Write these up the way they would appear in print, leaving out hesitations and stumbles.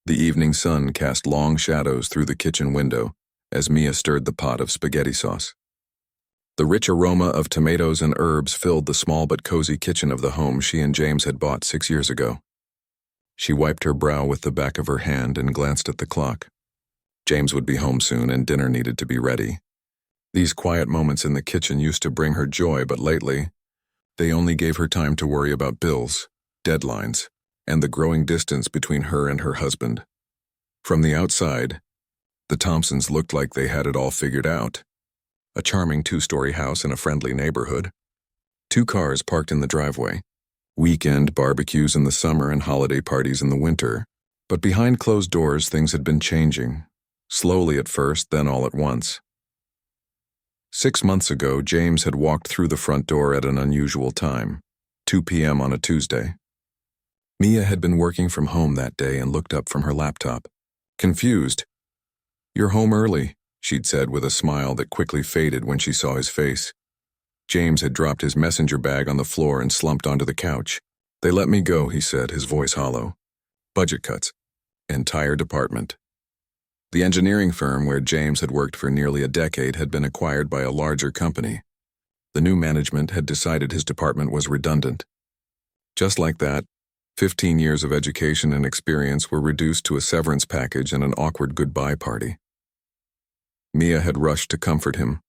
The evening sun cast long shadows through the kitchen window as Mia stirred the pot of spaghetti sauce. The rich aroma of tomatoes and herbs filled the small but cozy kitchen of the home she and James had bought 6 years ago. She wiped her brow with the back of her hand and glanced at the clock. James would be home soon and dinner needed to be ready. These quiet moments in the kitchen used to bring her joy, but lately, they only gave her time to worry about bills, deadlines, and the growing distance between her and her husband. From the outside, the Thompsons looked like they had it all figured out. A charming 2-story house in a friendly neighborhood. 2 cars parked in the driveway. Weekend barbecues in the summer and holiday parties in the winter. But behind closed doors, things had been changing. Slowly at first, then all at once. 6 months ago, James had walked through the front door at an unusual time, 2 p.m. on a Tuesday. Mia had been working from home that day and looked up from her laptop. Confused. "You're home early," she'd said with a smile that quickly faded when she saw his face. James had dropped his messenger bag on the floor and slumped onto the couch. "They let me go," he said, his voice hollow. "Budget cuts. Entire department." The engineering firm where James had worked for nearly a decade had been acquired by a larger company. The new management had decided his department was redundant. Just like that, 15 years of education and experience were reduced to a severance package and an awkward goodbye party. Mia had rushed to comfort him,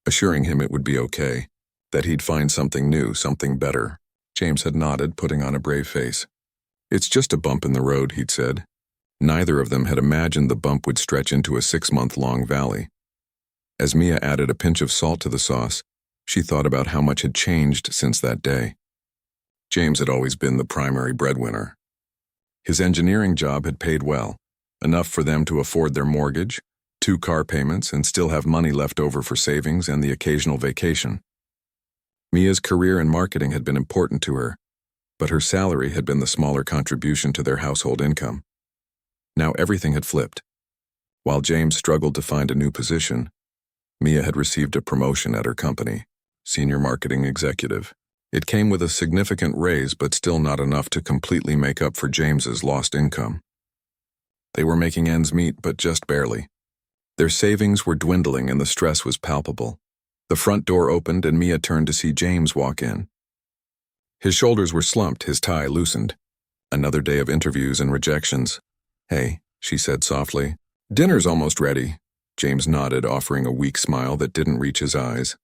assuring him it would be okay, that he'd find something new, something better. James had nodded, putting on a brave face. "It's just a bump in the road," he'd said. Neither of them had imagined the bump would stretch into a 6-month-long valley. As Mia added a pinch of salt to the sauce, she thought about how much had changed since that day. James had always been the primary breadwinner. His engineering job had paid well, enough for them to afford their mortgage, 2 car payments, and still have money left over for savings and the occasional vacation. Mia's career in marketing had been important to her, but her salary had been the smaller contribution to their household income. Now everything had flipped. While James struggled to find a new position, Mia had received a promotion at her company, senior marketing executive. It came with a significant raise, but still not enough to completely make up for James's lost income. They were making ends meet, but just barely. Their savings were dwindling and the stress was palpable. The front door opened and Mia turned to see James walk in. His shoulders were slumped, his tie loosened. Another day of interviews and rejections. "Hey," she said softly. "Dinner's almost ready." James nodded, offering a weak smile that didn't reach his eyes.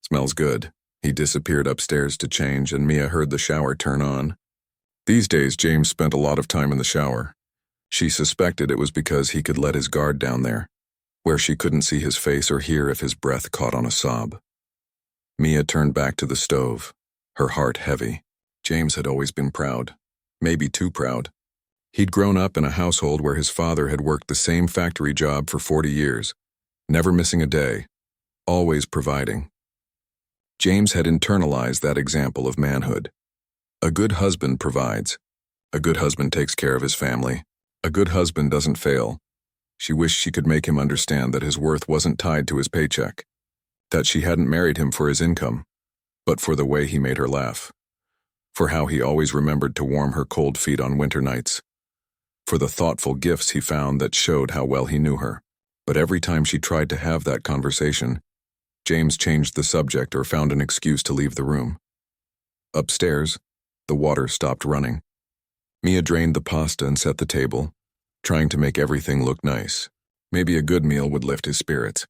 "Smells good." He disappeared upstairs to change, and Mia heard the shower turn on. These days, James spent a lot of time in the shower. She suspected it was because he could let his guard down there, where she couldn't see his face or hear if his breath caught on a sob. Mia turned back to the stove, her heart heavy. James had always been proud, maybe too proud. He'd grown up in a household where his father had worked the same factory job for 40 years, never missing a day, always providing. James had internalized that example of manhood. A good husband provides. A good husband takes care of his family. A good husband doesn't fail. She wished she could make him understand that his worth wasn't tied to his paycheck, that she hadn't married him for his income, but for the way he made her laugh, for how he always remembered to warm her cold feet on winter nights, for the thoughtful gifts he found that showed how well he knew her. But every time she tried to have that conversation, James changed the subject or found an excuse to leave the room. Upstairs, the water stopped running. Mia drained the pasta and set the table, trying to make everything look nice. Maybe a good meal would lift his spirits.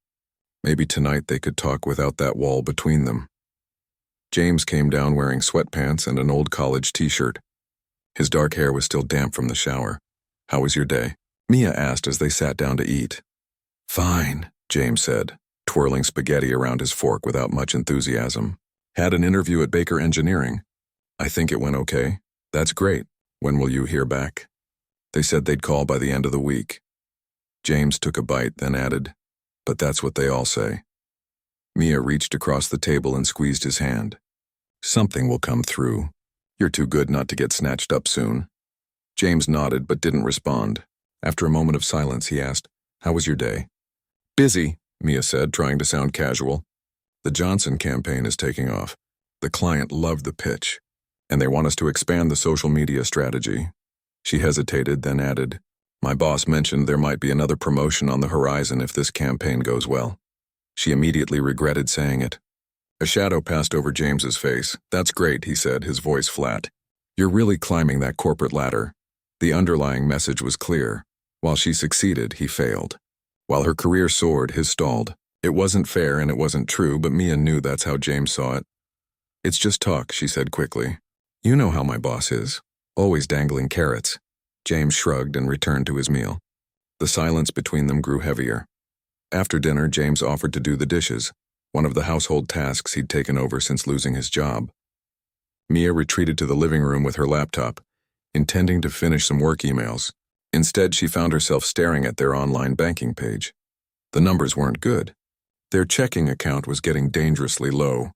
Maybe tonight they could talk without that wall between them. James came down wearing sweatpants and an old college t-shirt. His dark hair was still damp from the shower. "How was your day?" Mia asked as they sat down to eat. "Fine," James said, twirling spaghetti around his fork without much enthusiasm. "Had an interview at Baker Engineering. I think it went okay." "That's great. When will you hear back?" "They said they'd call by the end of the week." James took a bite, then added, "But that's what they all say." Mia reached across the table and squeezed his hand. "Something will come through. You're too good not to get snatched up soon." James nodded but didn't respond. After a moment of silence, he asked, "How was your day?" "Busy," Mia said, trying to sound casual. "The Johnson campaign is taking off. The client loved the pitch, and they want us to expand the social media strategy." She hesitated, then added, My boss mentioned there might be another promotion on the horizon if this campaign goes well. She immediately regretted saying it. A shadow passed over James's face. That's great, he said, his voice flat. You're really climbing that corporate ladder. The underlying message was clear. While she succeeded, he failed. While her career soared, his stalled. It wasn't fair and it wasn't true, but Mia knew that's how James saw it. It's just talk, she said quickly. You know how my boss is. Always dangling carrots. James shrugged and returned to his meal. The silence between them grew heavier. After dinner, James offered to do the dishes, one of the household tasks he'd taken over since losing his job. Mia retreated to the living room with her laptop, intending to finish some work emails. Instead, she found herself staring at their online banking page. The numbers weren't good. Their checking account was getting dangerously low.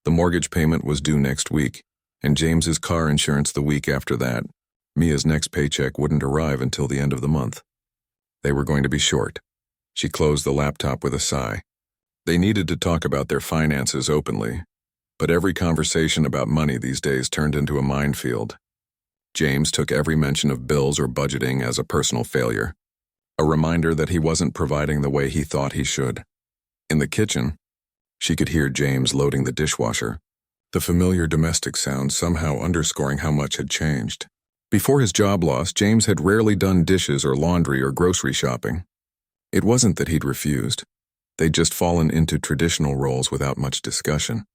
The mortgage payment was due next week, and James's car insurance the week after that. Mia's next paycheck wouldn't arrive until the end of the month. They were going to be short. She closed the laptop with a sigh. They needed to talk about their finances openly, but every conversation about money these days turned into a minefield. James took every mention of bills or budgeting as a personal failure, a reminder that he wasn't providing the way he thought he should. In the kitchen, she could hear James loading the dishwasher, the familiar domestic sound somehow underscoring how much had changed. Before his job loss, James had rarely done dishes or laundry or grocery shopping. It wasn't that he'd refused. They'd just fallen into traditional roles without much discussion.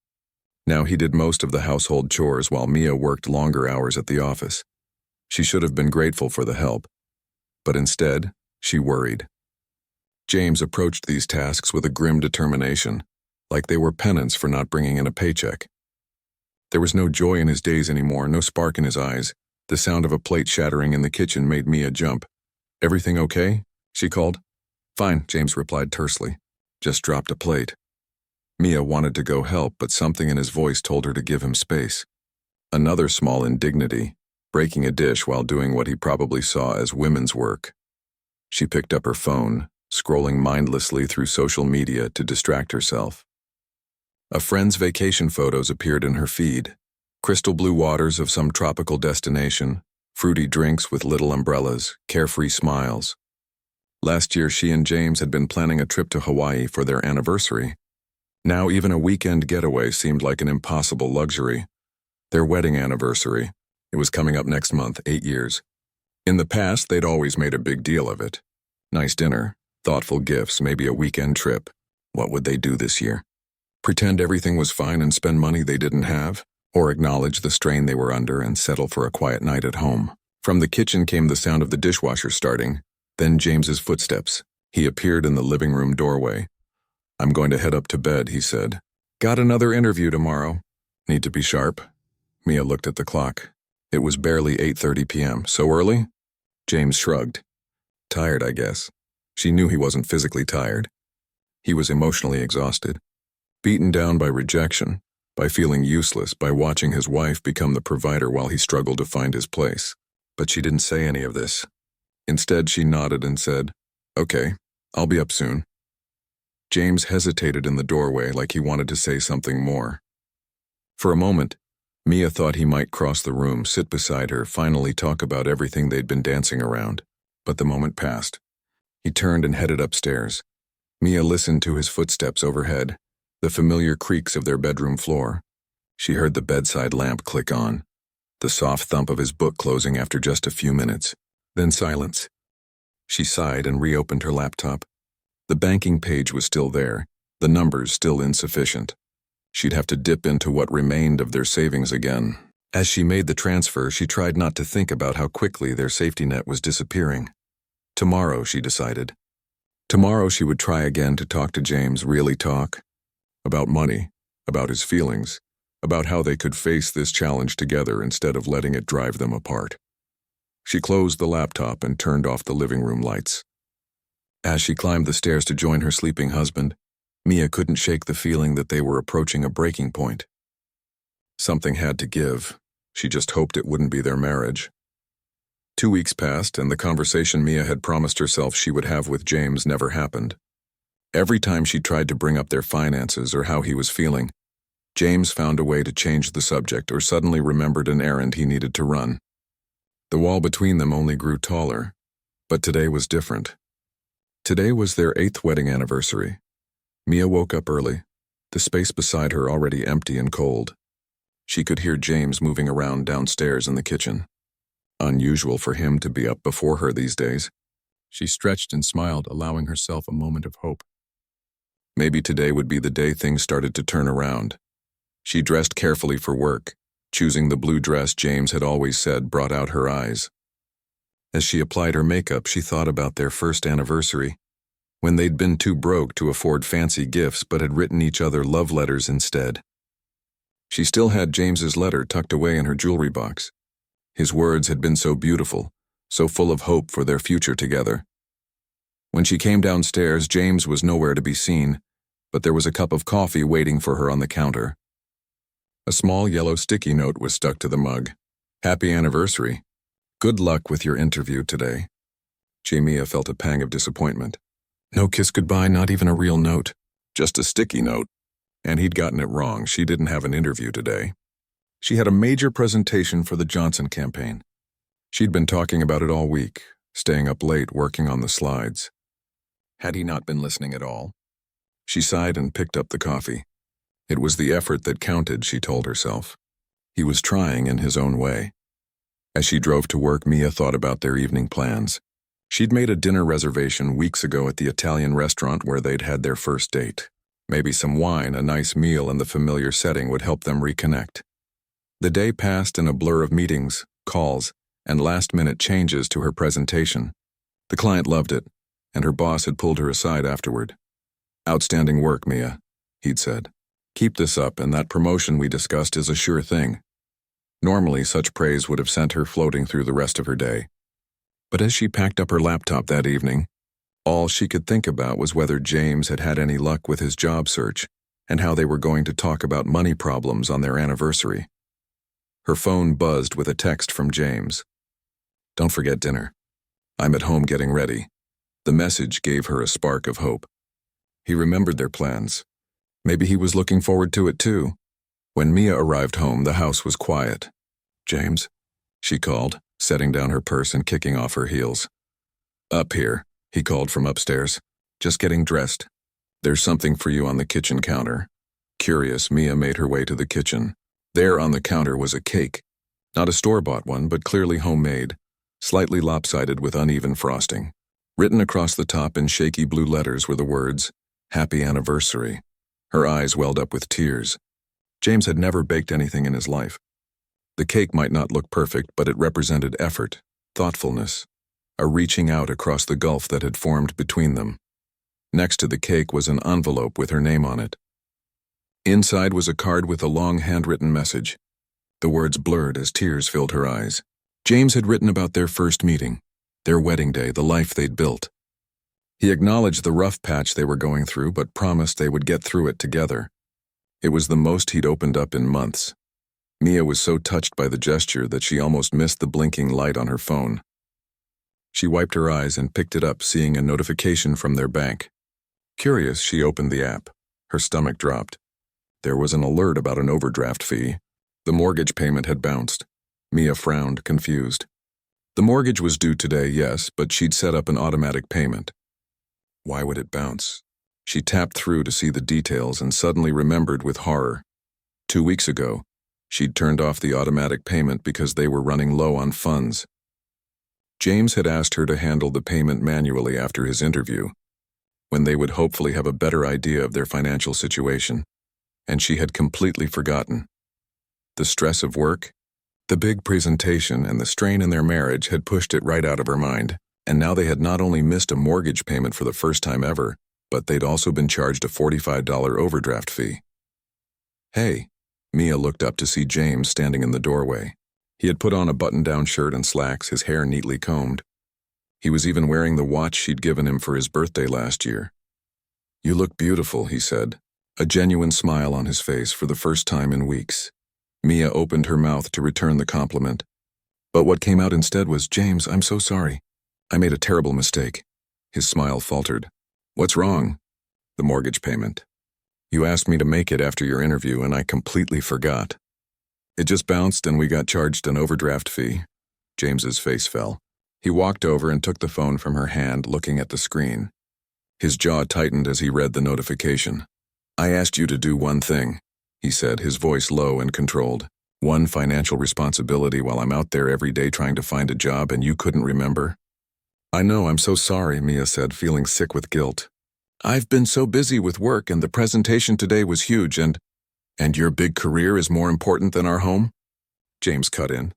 Now he did most of the household chores while Mia worked longer hours at the office. She should have been grateful for the help, but instead, she worried. James approached these tasks with a grim determination, like they were penance for not bringing in a paycheck. There was no joy in his days anymore, no spark in his eyes. The sound of a plate shattering in the kitchen made Mia jump. Everything okay? She called. Fine, James replied tersely. Just dropped a plate. Mia wanted to go help, but something in his voice told her to give him space. Another small indignity, breaking a dish while doing what he probably saw as women's work. She picked up her phone, scrolling mindlessly through social media to distract herself. A friend's vacation photos appeared in her feed. Crystal blue waters of some tropical destination, fruity drinks with little umbrellas, carefree smiles. Last year, she and James had been planning a trip to Hawaii for their anniversary. Now even a weekend getaway seemed like an impossible luxury. Their wedding anniversary. It was coming up next month, 8 years. In the past, they'd always made a big deal of it. Nice dinner, thoughtful gifts, maybe a weekend trip. What would they do this year? Pretend everything was fine and spend money they didn't have? Or acknowledge the strain they were under and settle for a quiet night at home? From the kitchen came the sound of the dishwasher starting, then James's footsteps. He appeared in the living room doorway. I'm going to head up to bed, he said. Got another interview tomorrow. Need to be sharp. Mia looked at the clock. It was barely 8:30 p.m. So early? James shrugged. Tired, I guess. She knew he wasn't physically tired. He was emotionally exhausted. Beaten down by rejection, by feeling useless, by watching his wife become the provider while he struggled to find his place. But she didn't say any of this. Instead, she nodded and said, Okay, I'll be up soon. James hesitated in the doorway like he wanted to say something more. For a moment, Mia thought he might cross the room, sit beside her, finally talk about everything they'd been dancing around. But the moment passed. He turned and headed upstairs. Mia listened to his footsteps overhead, the familiar creaks of their bedroom floor. She heard the bedside lamp click on, the soft thump of his book closing after just a few minutes, then silence. She sighed and reopened her laptop. The banking page was still there, the numbers still insufficient. She'd have to dip into what remained of their savings again. As she made the transfer, she tried not to think about how quickly their safety net was disappearing. Tomorrow, she decided. Tomorrow she would try again to talk to James, really talk. About money, about his feelings, about how they could face this challenge together instead of letting it drive them apart. She closed the laptop and turned off the living room lights. As she climbed the stairs to join her sleeping husband, Mia couldn't shake the feeling that they were approaching a breaking point. Something had to give. She just hoped it wouldn't be their marriage. 2 weeks passed, and the conversation Mia had promised herself she would have with James never happened. Every time she tried to bring up their finances or how he was feeling, James found a way to change the subject or suddenly remembered an errand he needed to run. The wall between them only grew taller. But today was different. Today was their 8th wedding anniversary. Mia woke up early, the space beside her already empty and cold. She could hear James moving around downstairs in the kitchen. Unusual for him to be up before her these days. She stretched and smiled, allowing herself a moment of hope. Maybe today would be the day things started to turn around. She dressed carefully for work, choosing the blue dress James had always said brought out her eyes. As she applied her makeup, she thought about their first anniversary, when they'd been too broke to afford fancy gifts but had written each other love letters instead. She still had James's letter tucked away in her jewelry box. His words had been so beautiful, so full of hope for their future together. When she came downstairs, James was nowhere to be seen, but there was a cup of coffee waiting for her on the counter. A small yellow sticky note was stuck to the mug. "Happy anniversary. Good luck with your interview today." Mia felt a pang of disappointment. No kiss goodbye, not even a real note. Just a sticky note. And he'd gotten it wrong. She didn't have an interview today. She had a major presentation for the Johnson campaign. She'd been talking about it all week, staying up late working on the slides. Had he not been listening at all? She sighed and picked up the coffee. It was the effort that counted, she told herself. He was trying in his own way. As she drove to work, Mia thought about their evening plans. She'd made a dinner reservation weeks ago at the Italian restaurant where they'd had their first date. Maybe some wine, a nice meal, and the familiar setting would help them reconnect. The day passed in a blur of meetings, calls, and last-minute changes to her presentation. The client loved it, and her boss had pulled her aside afterward. "Outstanding work, Mia," he'd said. "Keep this up, and that promotion we discussed is a sure thing." Normally, such praise would have sent her floating through the rest of her day. But as she packed up her laptop that evening, all she could think about was whether James had had any luck with his job search and how they were going to talk about money problems on their anniversary. Her phone buzzed with a text from James. "Don't forget dinner. I'm at home getting ready." The message gave her a spark of hope. He remembered their plans. Maybe he was looking forward to it too. When Mia arrived home, the house was quiet. "James?" she called, setting down her purse and kicking off her heels. "Up here," he called from upstairs. "Just getting dressed. There's something for you on the kitchen counter." Curious, Mia made her way to the kitchen. There on the counter was a cake. Not a store-bought one, but clearly homemade, slightly lopsided with uneven frosting. Written across the top in shaky blue letters were the words, "Happy Anniversary." Her eyes welled up with tears. James had never baked anything in his life. The cake might not look perfect, but it represented effort, thoughtfulness, a reaching out across the gulf that had formed between them. Next to the cake was an envelope with her name on it. Inside was a card with a long handwritten message. The words blurred as tears filled her eyes. James had written about their first meeting, their wedding day, the life they'd built. He acknowledged the rough patch they were going through, but promised they would get through it together. It was the most he'd opened up in months. Mia was so touched by the gesture that she almost missed the blinking light on her phone. She wiped her eyes and picked it up, seeing a notification from their bank. Curious, she opened the app. Her stomach dropped. There was an alert about an overdraft fee. The mortgage payment had bounced. Mia frowned, confused. The mortgage was due today, yes, but she'd set up an automatic payment. Why would it bounce? She tapped through to see the details and suddenly remembered with horror. 2 weeks ago, she'd turned off the automatic payment because they were running low on funds. James had asked her to handle the payment manually after his interview, when they would hopefully have a better idea of their financial situation, and she had completely forgotten. The stress of work, the big presentation, and the strain in their marriage had pushed it right out of her mind, and now they had not only missed a mortgage payment for the first time ever, but they'd also been charged a $45 overdraft fee. "Hey," Mia looked up to see James standing in the doorway. He had put on a button-down shirt and slacks, his hair neatly combed. He was even wearing the watch she'd given him for his birthday last year. "You look beautiful," he said, a genuine smile on his face for the first time in weeks. Mia opened her mouth to return the compliment. But what came out instead was, "James, I'm so sorry. I made a terrible mistake." His smile faltered. "What's wrong?" "The mortgage payment. You asked me to make it after your interview, and I completely forgot. It just bounced and we got charged an overdraft fee." James's face fell. He walked over and took the phone from her hand, looking at the screen. His jaw tightened as he read the notification. "I asked you to do one thing," he said, his voice low and controlled. "One financial responsibility while I'm out there every day trying to find a job and you couldn't remember?" "I know, I'm so sorry," Mia said, feeling sick with guilt. "I've been so busy with work and the presentation today was huge and your big career is more important than our home?" James cut in.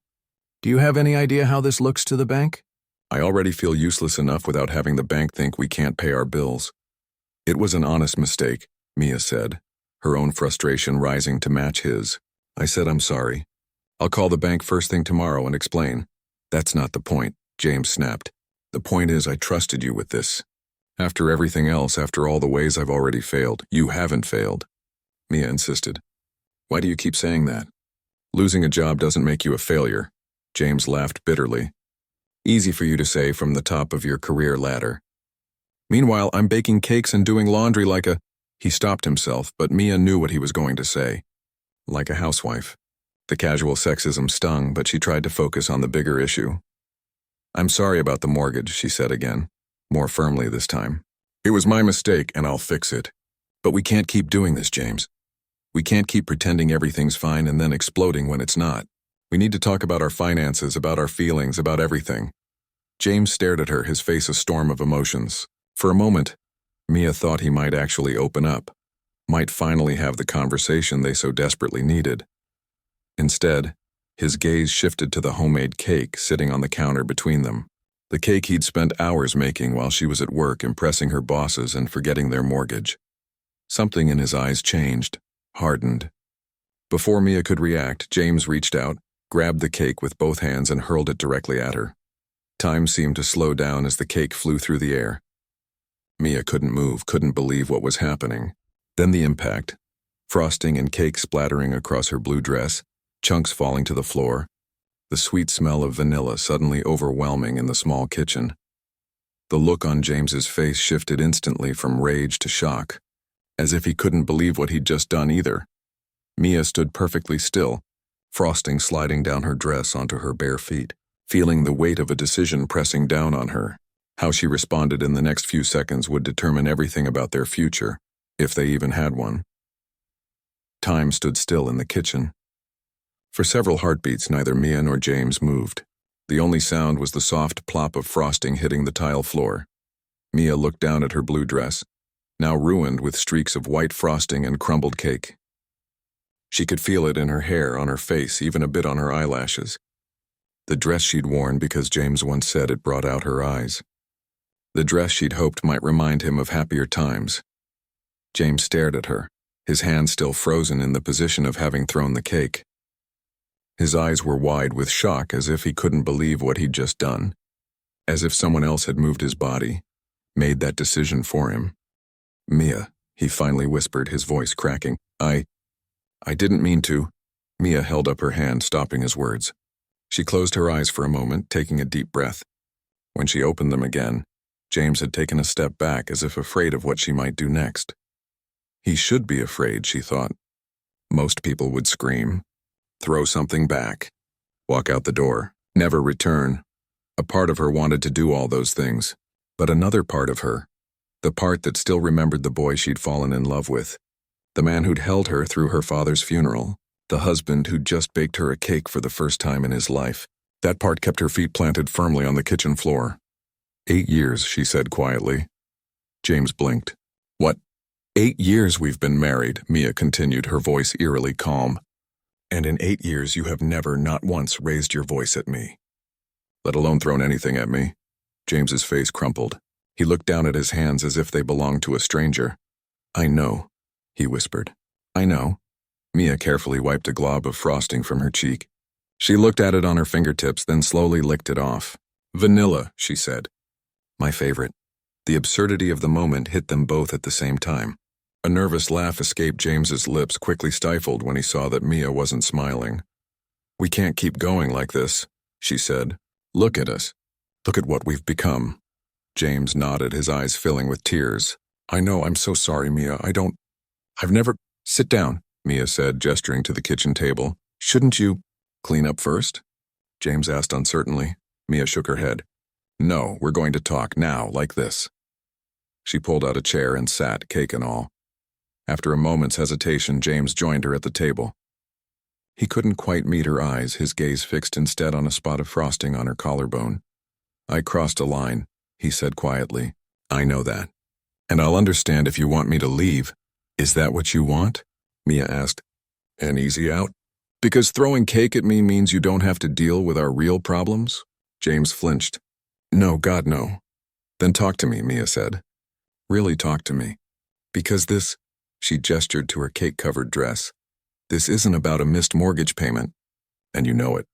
"Do you have any idea how this looks to the bank?" "I already feel useless enough without having the bank think we can't pay our bills." "It was an honest mistake," Mia said, her own frustration rising to match his. "I said I'm sorry. I'll call the bank first thing tomorrow and explain." "That's not the point," James snapped. "The point is I trusted you with this. After everything else, after all the ways I've already failed, you haven't failed." Mia insisted. "Why do you keep saying that? Losing a job doesn't make you a failure." James laughed bitterly. "Easy for you to say from the top of your career ladder. Meanwhile, I'm baking cakes and doing laundry like a—" He stopped himself, but Mia knew what he was going to say. "Like a housewife." The casual sexism stung, but she tried to focus on the bigger issue. "I'm sorry about the mortgage," she said again, more firmly this time. "It was my mistake, and I'll fix it. But we can't keep doing this, James. We can't keep pretending everything's fine and then exploding when it's not. We need to talk about our finances, about our feelings, about everything." James stared at her, his face a storm of emotions. For a moment, Mia thought he might actually open up, might finally have the conversation they so desperately needed. Instead, his gaze shifted to the homemade cake sitting on the counter between them. The cake he'd spent hours making while she was at work impressing her bosses and forgetting their mortgage. Something in his eyes changed, hardened. Before Mia could react, James reached out, grabbed the cake with both hands and hurled it directly at her. Time seemed to slow down as the cake flew through the air. Mia couldn't move, couldn't believe what was happening. Then the impact. Frosting and cake splattering across her blue dress, chunks falling to the floor, the sweet smell of vanilla suddenly overwhelming in the small kitchen. The look on James's face shifted instantly from rage to shock, as if he couldn't believe what he'd just done either. Mia stood perfectly still, frosting sliding down her dress onto her bare feet, feeling the weight of a decision pressing down on her. How she responded in the next few seconds would determine everything about their future, if they even had one. Time stood still in the kitchen. For several heartbeats, neither Mia nor James moved. The only sound was the soft plop of frosting hitting the tile floor. Mia looked down at her blue dress, now ruined with streaks of white frosting and crumbled cake. She could feel it in her hair, on her face, even a bit on her eyelashes. The dress she'd worn because James once said it brought out her eyes. The dress she'd hoped might remind him of happier times. James stared at her, his hand still frozen in the position of having thrown the cake. His eyes were wide with shock, as if he couldn't believe what he'd just done. As if someone else had moved his body, made that decision for him. "Mia," he finally whispered, his voice cracking. I didn't mean to." Mia held up her hand, stopping his words. She closed her eyes for a moment, taking a deep breath. When she opened them again, James had taken a step back, as if afraid of what she might do next. He should be afraid, she thought. Most people would scream, throw something back, walk out the door, never return. A part of her wanted to do all those things, but another part of her, the part that still remembered the boy she'd fallen in love with, the man who'd held her through her father's funeral, the husband who'd just baked her a cake for the first time in his life, that part kept her feet planted firmly on the kitchen floor. 8 years, she said quietly. James blinked. "What? 8 years we've been married," Mia continued, her voice eerily calm. "And in 8 years you have never, not once, raised your voice at me. Let alone thrown anything at me." James's face crumpled. He looked down at his hands as if they belonged to a stranger. "I know," he whispered. "I know." Mia carefully wiped a glob of frosting from her cheek. She looked at it on her fingertips, then slowly licked it off. "Vanilla," she said. "My favorite." The absurdity of the moment hit them both at the same time. A nervous laugh escaped James's lips, quickly stifled when he saw that Mia wasn't smiling. "We can't keep going like this," she said. "Look at us. Look at what we've become." James nodded, his eyes filling with tears. "I know, I'm so sorry, Mia. I've never—" "Sit down," Mia said, gesturing to the kitchen table. "Shouldn't you clean up first?" James asked uncertainly. Mia shook her head. No, we're going to talk now, like this. She pulled out a chair and sat, cake and all. After a moment's hesitation, James joined her at the table. He couldn't quite meet her eyes, his gaze fixed instead on a spot of frosting on her collarbone. I crossed a line, he said quietly. I know that. And I'll understand if you want me to leave. Is that what you want? Mia asked. An easy out? Because throwing cake at me means you don't have to deal with our real problems? James flinched. No, God, no. Then talk to me, Mia said. Really talk to me. Because this, she gestured to her cake-covered dress, this isn't about a missed mortgage payment, and you know it.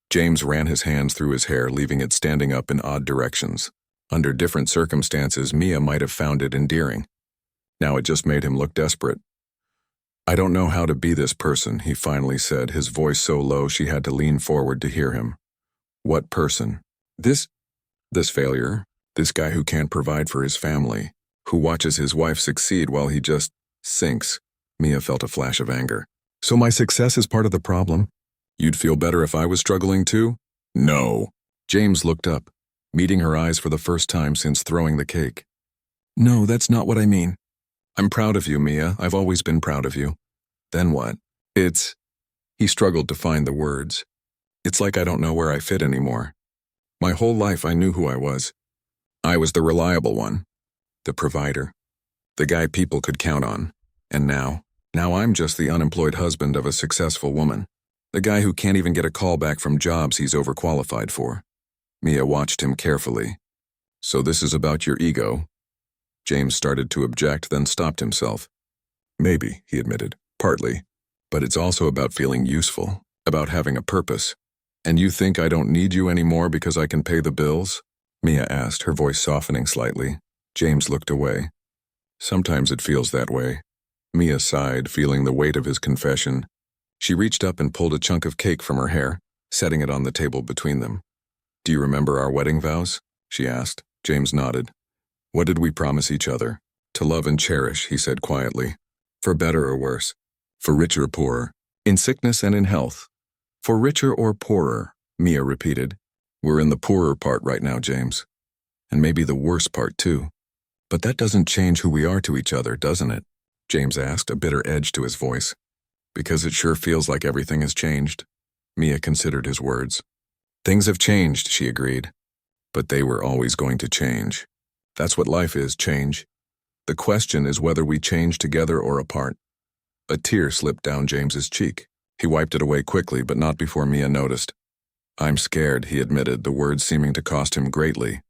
James ran his hands through his hair, leaving it standing up in odd directions. Under different circumstances, Mia might have found it endearing. Now it just made him look desperate. I don't know how to be this person, he finally said, his voice so low she had to lean forward to hear him. What person? This failure, this guy who can't provide for his family, who watches his wife succeed while he just sinks. Mia felt a flash of anger. So my success is part of the problem? You'd feel better if I was struggling too? No. James looked up, meeting her eyes for the first time since throwing the cake. No, that's not what I mean. I'm proud of you, Mia. I've always been proud of you. Then what? He struggled to find the words. It's like I don't know where I fit anymore. My whole life I knew who I was. I was the reliable one, the provider, the guy people could count on. And now I'm just the unemployed husband of a successful woman, the guy who can't even get a call back from jobs he's overqualified for. Mia watched him carefully. So this is about your ego? James started to object, then stopped himself. Maybe, he admitted, partly. But it's also about feeling useful, about having a purpose. And you think I don't need you anymore because I can pay the bills? Mia asked, her voice softening slightly. James looked away. Sometimes it feels that way. Mia sighed, feeling the weight of his confession. She reached up and pulled a chunk of cake from her hair, setting it on the table between them. Do you remember our wedding vows? She asked. James nodded. What did we promise each other? To love and cherish, he said quietly. For better or worse. For richer or poorer. In sickness and in health. For richer or poorer, Mia repeated. We're in the poorer part right now, James. And maybe the worst part, too. But that doesn't change who we are to each other, doesn't it? James asked, a bitter edge to his voice. Because it sure feels like everything has changed. Mia considered his words. Things have changed, she agreed. But they were always going to change. That's what life is, change. The question is whether we change together or apart. A tear slipped down James's cheek. He wiped it away quickly, but not before Mia noticed. I'm scared, he admitted, the words seeming to cost him greatly.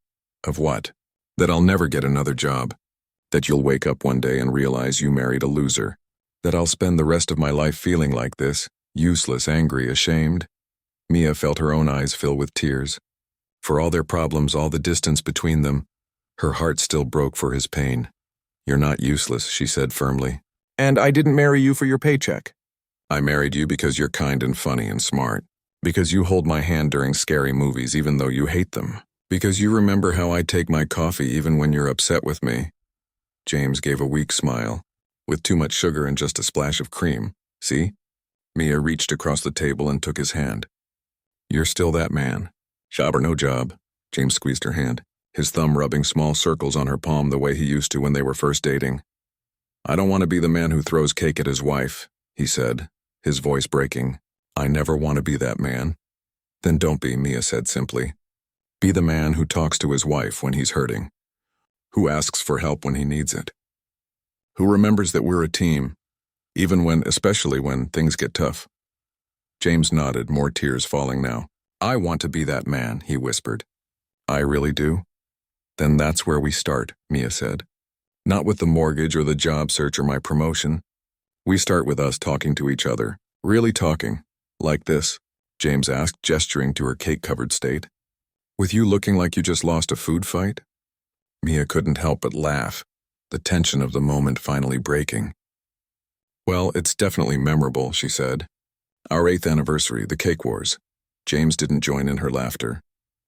Of what? That I'll never get another job. That you'll wake up one day and realize you married a loser. That I'll spend the rest of my life feeling like this, useless, angry, ashamed. Mia felt her own eyes fill with tears. For all their problems, all the distance between them, her heart still broke for his pain. You're not useless, she said firmly. And I didn't marry you for your paycheck. I married you because you're kind and funny and smart. Because you hold my hand during scary movies even though you hate them. Because you remember how I take my coffee even when you're upset with me. James gave a weak smile, with too much sugar and just a splash of cream. See? Mia reached across the table and took his hand. You're still that man. Job or no job. James squeezed her hand, his thumb rubbing small circles on her palm the way he used to when they were first dating. I don't want to be the man who throws cake at his wife, he said, his voice breaking. I never want to be that man. Then don't be, Mia said simply. Be the man who talks to his wife when he's hurting. Who asks for help when he needs it. Who remembers that we're a team, especially when things get tough. James nodded, more tears falling now. I want to be that man, he whispered. I really do? Then that's where we start, Mia said. Not with the mortgage or the job search or my promotion. We start with us talking to each other, really talking, like this, James asked, gesturing to her cake-covered state. With you looking like you just lost a food fight? Mia couldn't help but laugh, the tension of the moment finally breaking. Well, it's definitely memorable, she said. Our 8th anniversary, the cake wars. James didn't join in her laughter.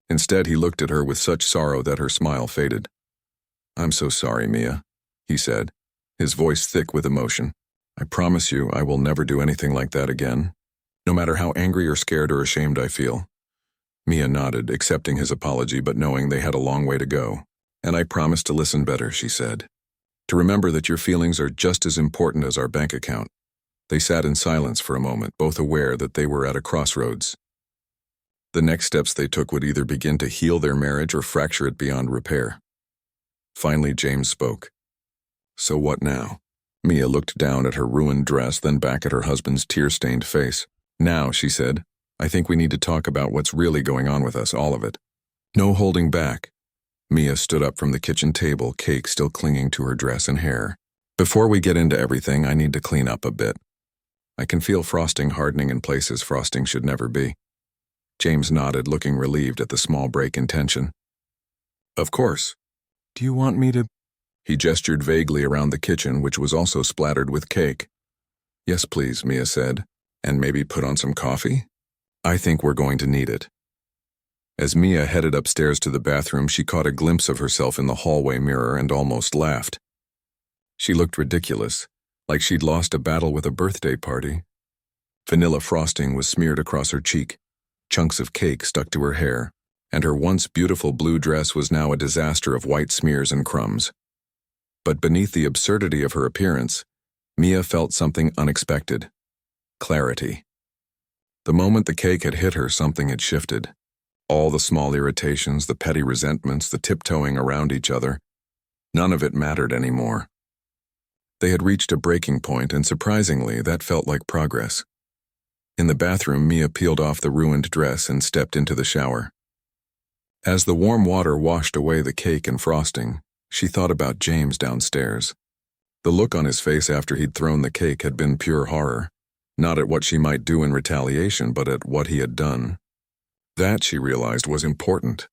Instead, he looked at her with such sorrow that her smile faded. I'm so sorry, Mia, he said, his voice thick with emotion. I promise you I will never do anything like that again, no matter how angry or scared or ashamed I feel. Mia nodded, accepting his apology but knowing they had a long way to go. And I promise to listen better, she said. To remember that your feelings are just as important as our bank account. They sat in silence for a moment, both aware that they were at a crossroads. The next steps they took would either begin to heal their marriage or fracture it beyond repair. Finally, James spoke. So what now? Mia looked down at her ruined dress, then back at her husband's tear-stained face. Now, she said, I think we need to talk about what's really going on with us, all of it. No holding back. Mia stood up from the kitchen table, cake still clinging to her dress and hair. Before we get into everything, I need to clean up a bit. I can feel frosting hardening in places frosting should never be. James nodded, looking relieved at the small break in tension. Of course. Do you want me to? He gestured vaguely around the kitchen, which was also splattered with cake. Yes, please, Mia said. And maybe put on some coffee? I think we're going to need it. As Mia headed upstairs to the bathroom, she caught a glimpse of herself in the hallway mirror and almost laughed. She looked ridiculous, like she'd lost a battle with a birthday party. Vanilla frosting was smeared across her cheek, chunks of cake stuck to her hair, and her once beautiful blue dress was now a disaster of white smears and crumbs. But beneath the absurdity of her appearance, Mia felt something unexpected. Clarity. The moment the cake had hit her, something had shifted. All the small irritations, the petty resentments, the tiptoeing around each other, none of it mattered anymore. They had reached a breaking point, and surprisingly, that felt like progress. In the bathroom, Mia peeled off the ruined dress and stepped into the shower. As the warm water washed away the cake and frosting, she thought about James downstairs. The look on his face after he'd thrown the cake had been pure horror, not at what she might do in retaliation, but at what he had done. That, she realized, was important.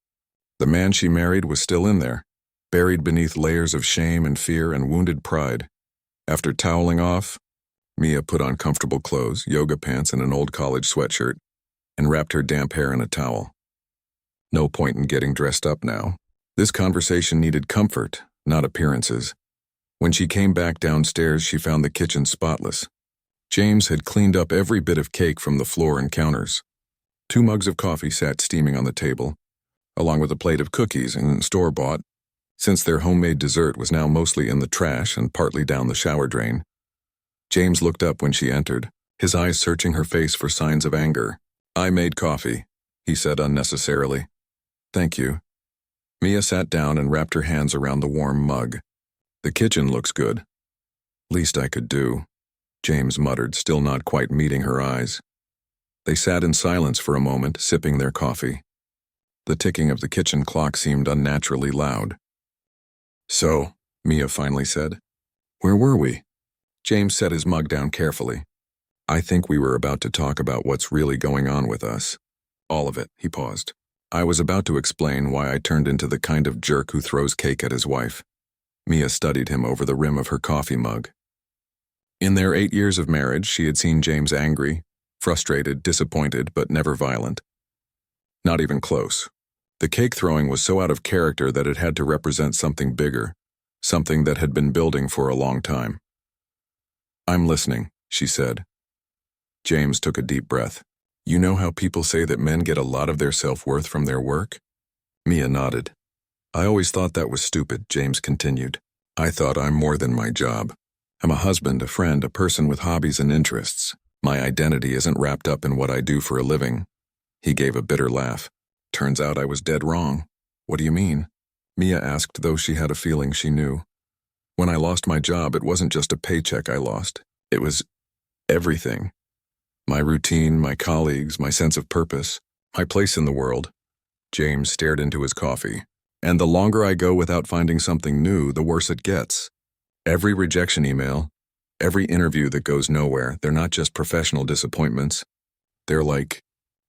The man she married was still in there, buried beneath layers of shame and fear and wounded pride. After toweling off, Mia put on comfortable clothes, yoga pants and an old college sweatshirt, and wrapped her damp hair in a towel. No point in getting dressed up now. This conversation needed comfort, not appearances. When she came back downstairs, she found the kitchen spotless. James had cleaned up every bit of cake from the floor and counters. 2 mugs of coffee sat steaming on the table, along with a plate of cookies and store-bought, since their homemade dessert was now mostly in the trash and partly down the shower drain. James looked up when she entered, his eyes searching her face for signs of anger. I made coffee, he said unnecessarily. Thank you. Mia sat down and wrapped her hands around the warm mug. The kitchen looks good. Least I could do, James muttered, still not quite meeting her eyes. They sat in silence for a moment, sipping their coffee. The ticking of the kitchen clock seemed unnaturally loud. So, Mia finally said, where were we? James set his mug down carefully. I think we were about to talk about what's really going on with us. All of it, he paused. I was about to explain why I turned into the kind of jerk who throws cake at his wife. Mia studied him over the rim of her coffee mug. In their 8 years of marriage, she had seen James angry, frustrated, disappointed, but never violent. Not even close. The cake throwing was so out of character that it had to represent something bigger, something that had been building for a long time. I'm listening, she said. James took a deep breath. You know how people say that men get a lot of their self-worth from their work? Mia nodded. I always thought that was stupid, James continued. I thought I'm more than my job. I'm a husband, a friend, a person with hobbies and interests. My identity isn't wrapped up in what I do for a living. He gave a bitter laugh. Turns out I was dead wrong. What do you mean? Mia asked, though she had a feeling she knew. When I lost my job, it wasn't just a paycheck I lost. It was everything. My routine, my colleagues, my sense of purpose, my place in the world. James stared into his coffee. And the longer I go without finding something new, the worse it gets. Every rejection email, every interview that goes nowhere, they're not just professional disappointments. They're like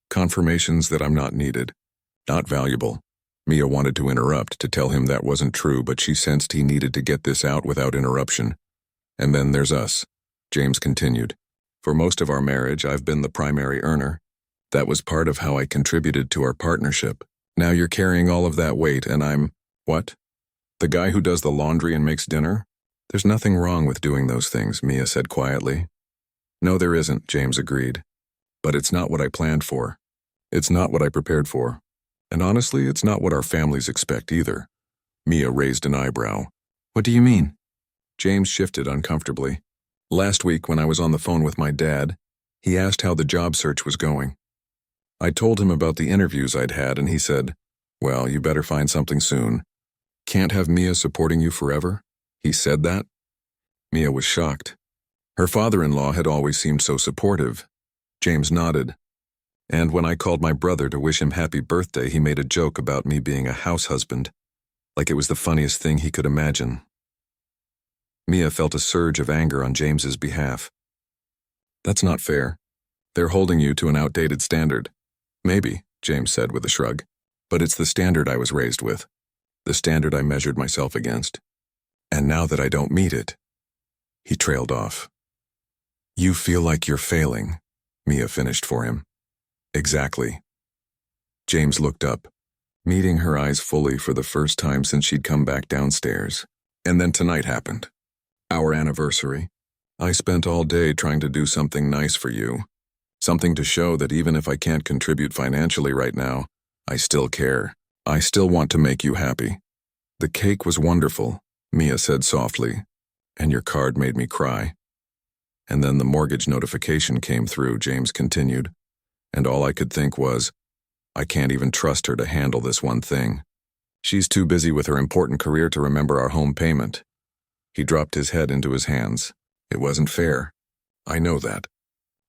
confirmations that I'm not needed, not valuable. Mia wanted to interrupt, to tell him that wasn't true, but she sensed he needed to get this out without interruption. And then there's us, James continued. For most of our marriage, I've been the primary earner. That was part of how I contributed to our partnership. Now you're carrying all of that weight and I'm, what? The guy who does the laundry and makes dinner? There's nothing wrong with doing those things, Mia said quietly. No, there isn't, James agreed. But it's not what I planned for. It's not what I prepared for. And honestly, it's not what our families expect either. Mia raised an eyebrow. What do you mean? James shifted uncomfortably. Last week, when I was on the phone with my dad, he asked how the job search was going. I told him about the interviews I'd had, and he said, "Well, you better find something soon. Can't have Mia supporting you forever?" He said that? Mia was shocked. Her father-in-law had always seemed so supportive. James nodded. And when I called my brother to wish him happy birthday, he made a joke about me being a house husband, like it was the funniest thing he could imagine. Mia felt a surge of anger on James's behalf. That's not fair. They're holding you to an outdated standard. Maybe, James said with a shrug, but it's the standard I was raised with, the standard I measured myself against. And now that I don't meet it, he trailed off. You feel like you're failing, Mia finished for him. Exactly. James looked up, meeting her eyes fully for the first time since she'd come back downstairs. And then tonight happened. Our anniversary. I spent all day trying to do something nice for you. Something to show that even if I can't contribute financially right now, I still care. I still want to make you happy. The cake was wonderful, Mia said softly, and your card made me cry. And then the mortgage notification came through, James continued, and all I could think was, I can't even trust her to handle this one thing. She's too busy with her important career to remember our home payment. He dropped his head into his hands. It wasn't fair. I know that.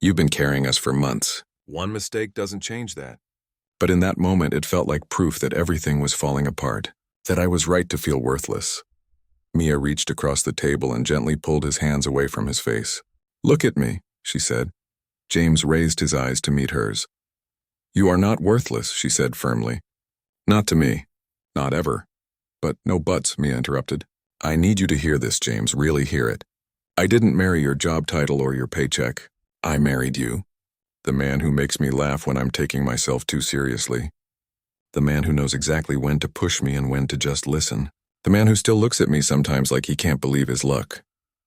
You've been carrying us for months. One mistake doesn't change that. But in that moment, it felt like proof that everything was falling apart, that I was right to feel worthless. Mia reached across the table and gently pulled his hands away from his face. Look at me, she said. James raised his eyes to meet hers. You are not worthless, she said firmly. Not to me. Not ever. But no buts, Mia interrupted. I need you to hear this, James, really hear it. I didn't marry your job title or your paycheck. I married you. The man who makes me laugh when I'm taking myself too seriously. The man who knows exactly when to push me and when to just listen. The man who still looks at me sometimes like he can't believe his luck.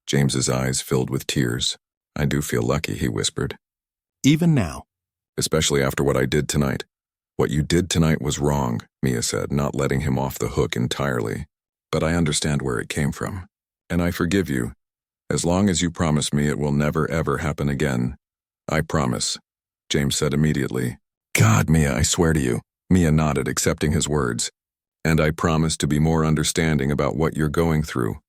James's eyes filled with tears. I do feel lucky, he whispered. Even now. Especially after what I did tonight. What you did tonight was wrong, Mia said, not letting him off the hook entirely. But I understand where it came from. And I forgive you. As long as you promise me it will never ever happen again. I promise, James said immediately. God, Mia, I swear to you. Mia nodded, accepting his words. And I promise to be more understanding about what you're going through.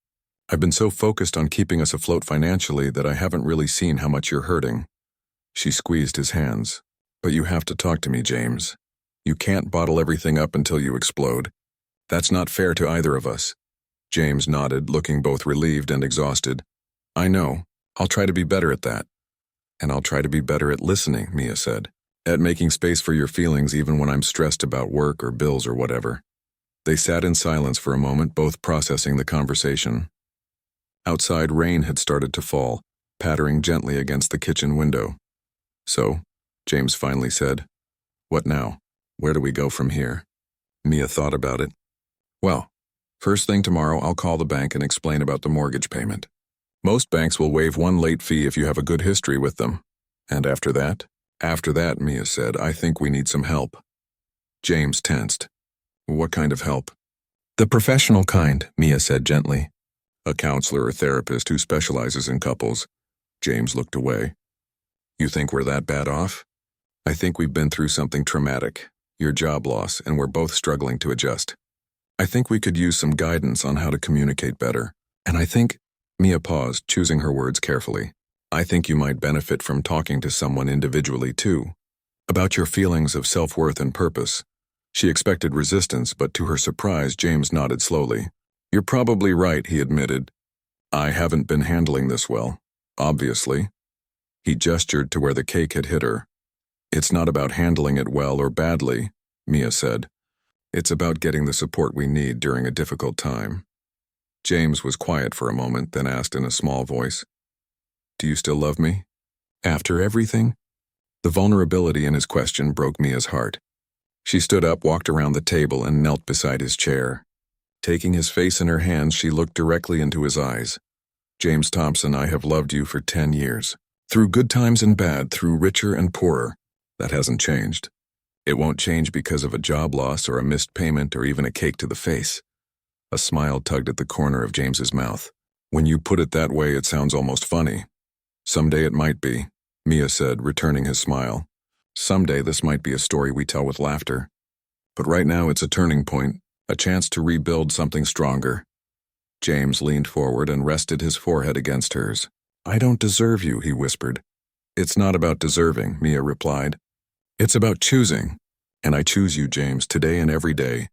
I've been so focused on keeping us afloat financially that I haven't really seen how much you're hurting. She squeezed his hands. But you have to talk to me, James. You can't bottle everything up until you explode. That's not fair to either of us. James nodded, looking both relieved and exhausted. I know. I'll try to be better at that. And I'll try to be better at listening, Mia said. At making space for your feelings even when I'm stressed about work or bills or whatever. They sat in silence for a moment, both processing the conversation. Outside, rain had started to fall, pattering gently against the kitchen window. So, James finally said, what now? Where do we go from here? Mia thought about it. Well, first thing tomorrow I'll call the bank and explain about the mortgage payment. Most banks will waive one late fee if you have a good history with them. And after that? After that, Mia said, I think we need some help. James tensed. What kind of help? The professional kind, Mia said gently. A counselor or therapist who specializes in couples. James looked away. You think we're that bad off? I think we've been through something traumatic, your job loss, and we're both struggling to adjust. I think we could use some guidance on how to communicate better. And I think, Mia paused, choosing her words carefully. I think you might benefit from talking to someone individually too. About your feelings of self-worth and purpose. She expected resistance, but to her surprise, James nodded slowly. You're probably right, he admitted. I haven't been handling this well, obviously. He gestured to where the cake had hit her. It's not about handling it well or badly, Mia said. It's about getting the support we need during a difficult time. James was quiet for a moment, then asked in a small voice, Do you still love me? After everything? The vulnerability in his question broke Mia's heart. She stood up, walked around the table, and knelt beside his chair. Taking his face in her hands, she looked directly into his eyes. James Thompson, I have loved you for 10 years. Through good times and bad, through richer and poorer. That hasn't changed. It won't change because of a job loss or a missed payment or even a cake to the face. A smile tugged at the corner of James's mouth. When you put it that way, it sounds almost funny. Someday it might be, Mia said, returning his smile. Someday this might be a story we tell with laughter. But right now it's a turning point, a chance to rebuild something stronger. James leaned forward and rested his forehead against hers. I don't deserve you, he whispered. It's not about deserving, Mia replied. It's about choosing. And I choose you, James, today and every day.